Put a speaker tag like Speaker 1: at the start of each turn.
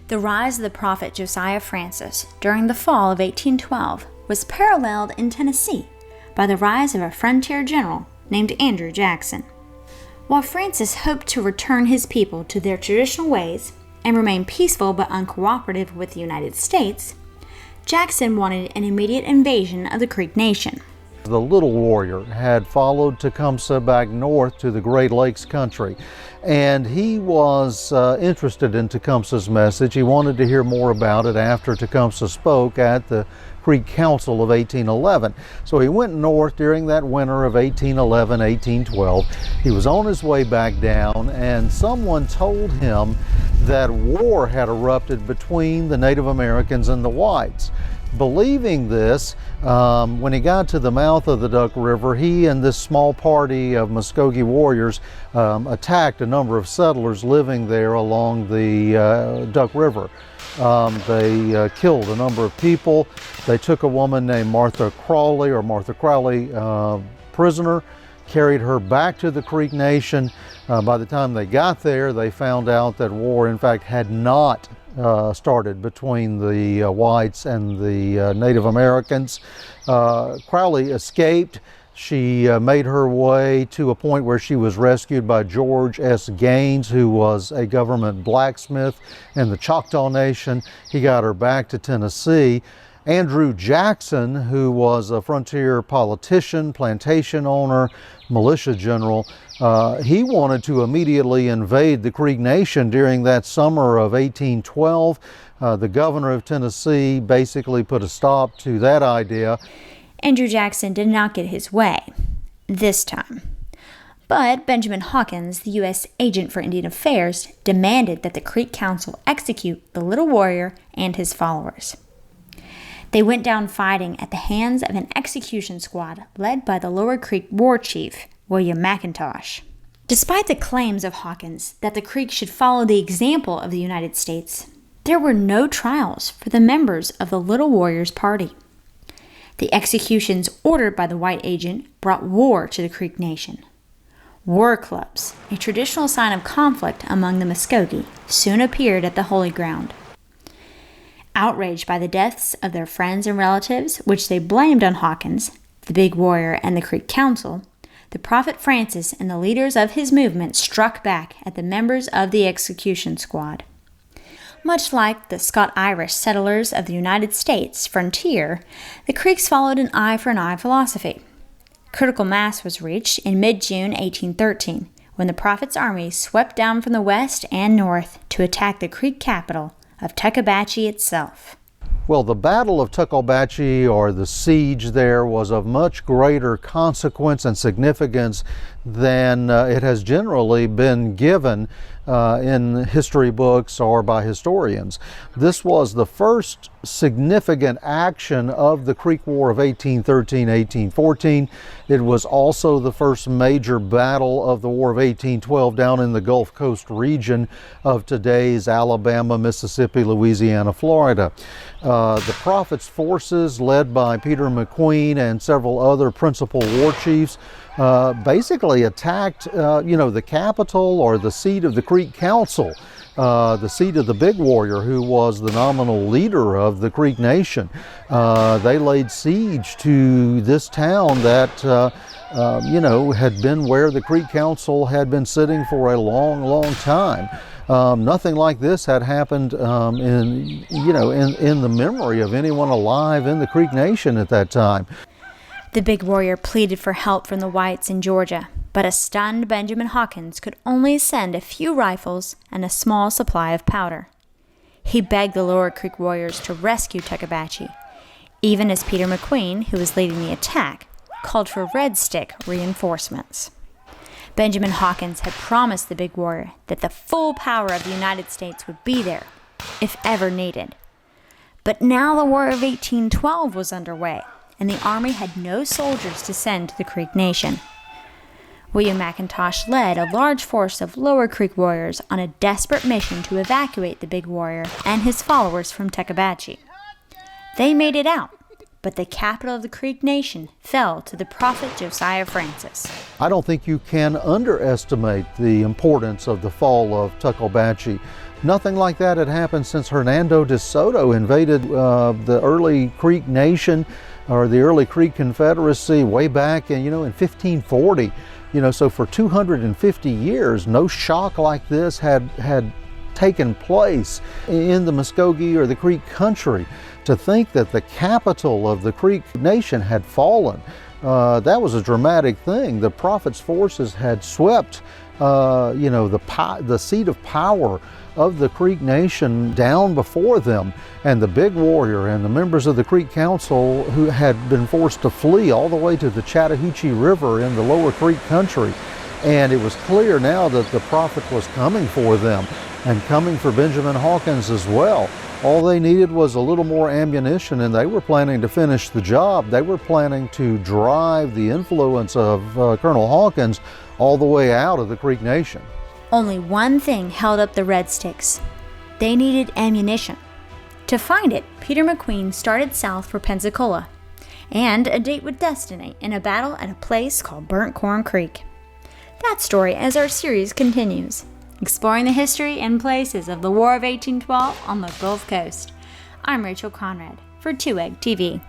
Speaker 1: The rise of the prophet Josiah Francis during the fall of 1812 was paralleled in Tennessee by the rise of a frontier general named Andrew Jackson. While Francis hoped to return his people to their traditional ways and remain peaceful but uncooperative with the United States, Jackson wanted an immediate invasion of the Creek Nation.
Speaker 2: The Little Warrior had followed Tecumseh back north to the Great Lakes country, and he was interested in Tecumseh's message. He wanted to hear more about it after Tecumseh spoke at the Creek Council of 1811. So he went north during that winter of 1811-1812. He was on his way back down, and someone told him that war had erupted between the Native Americans and the whites. Believing this, when he got to the mouth of the Duck River, he and this small party of Muskogee warriors attacked a number of settlers living there along the Duck River. They killed a number of people. They took a woman named Martha Crowley prisoner, carried her back to the Creek Nation. By the time they got there, they found out that war, in fact, had not started between the whites and the Native Americans. Crowley escaped. She made her way to a point where she was rescued by George S. Gaines, who was a government blacksmith in the Choctaw Nation. He got her back to Tennessee. Andrew Jackson, who was a frontier politician, plantation owner, militia general, he wanted to immediately invade the Creek Nation during that summer of 1812. The governor of Tennessee basically put a stop to that idea.
Speaker 1: Andrew Jackson did not get his way this time. But Benjamin Hawkins, the U.S. agent for Indian Affairs, demanded that the Creek Council execute the Little Warrior and his followers. They went down fighting at the hands of an execution squad led by the Lower Creek war chief, William McIntosh. Despite the claims of Hawkins that the Creek should follow the example of the United States, there were no trials for the members of the Little Warriors Party. The executions ordered by the white agent brought war to the Creek Nation. War clubs, a traditional sign of conflict among the Muskogee, soon appeared at the Holy Ground. Outraged by the deaths of their friends and relatives, which they blamed on Hawkins, the Big Warrior, and the Creek Council, the prophet Francis and the leaders of his movement struck back at the members of the execution squad. Much like the Scot-Irish settlers of the United States frontier, the Creeks followed an eye for an eye philosophy. Critical mass was reached in mid-June 1813, when the prophet's army swept down from the west and north to attack the Creek capital of Tukabatchee itself.
Speaker 2: Well, the Battle of Tukabatchee, or the siege there, was of much greater consequence and significance than it has generally been given in history books or by historians. This was the first significant action of the Creek War of 1813-1814. It was also the first major battle of the War of 1812 down in the Gulf Coast region of today's Alabama, Mississippi, Louisiana, Florida. The prophet's forces, led by Peter McQueen and several other principal war chiefs, basically attacked, the capital or the seat of the Creek Council, the seat of the Big Warrior, who was the nominal leader of the Creek Nation. They laid siege to this town that, had been where the Creek Council had been sitting for a long, long time. Nothing like this had happened in the memory of anyone alive in the Creek Nation at that time.
Speaker 1: The Big Warrior pleaded for help from the whites in Georgia, but a stunned Benjamin Hawkins could only send a few rifles and a small supply of powder. He begged the Lower Creek warriors to rescue Tukabatchee, even as Peter McQueen, who was leading the attack, called for Red Stick reinforcements. Benjamin Hawkins had promised the Big Warrior that the full power of the United States would be there, if ever needed. But now the War of 1812 was underway, and the army had no soldiers to send to the Creek Nation. William McIntosh led a large force of Lower Creek warriors on a desperate mission to evacuate the Big Warrior and his followers from Tukabatchee. They made it out, but the capital of the Creek Nation fell to the prophet Josiah Francis.
Speaker 2: I don't think you can underestimate the importance of the fall of Tukabatchee. Nothing like that had happened since Hernando de Soto invaded the early Creek Nation, or the early Creek Confederacy, way back in 1540. So for 250 years, no shock like this had taken place in the Muskogee or the Creek country. To think that the capital of the Creek Nation had fallen, that was a dramatic thing. The prophet's forces had swept, the seat of power of the Creek Nation down before them, and the big warrior and the members of the Creek Council who had been forced to flee all the way to the Chattahoochee River in the lower Creek country. And it was clear now that the prophet was coming for them and coming for Benjamin Hawkins as well. All they needed was a little more ammunition, and they were planning to finish the job. They were planning to drive the influence of Colonel Hawkins all the way out of the Creek Nation.
Speaker 1: Only one thing held up the Red Sticks. They needed ammunition. To find it, Peter McQueen started south for Pensacola, and a date with destiny in a battle at a place called Burnt Corn Creek. That story as our series continues, exploring the history and places of the War of 1812 on the Gulf Coast. I'm Rachel Conrad for 2 Egg TV.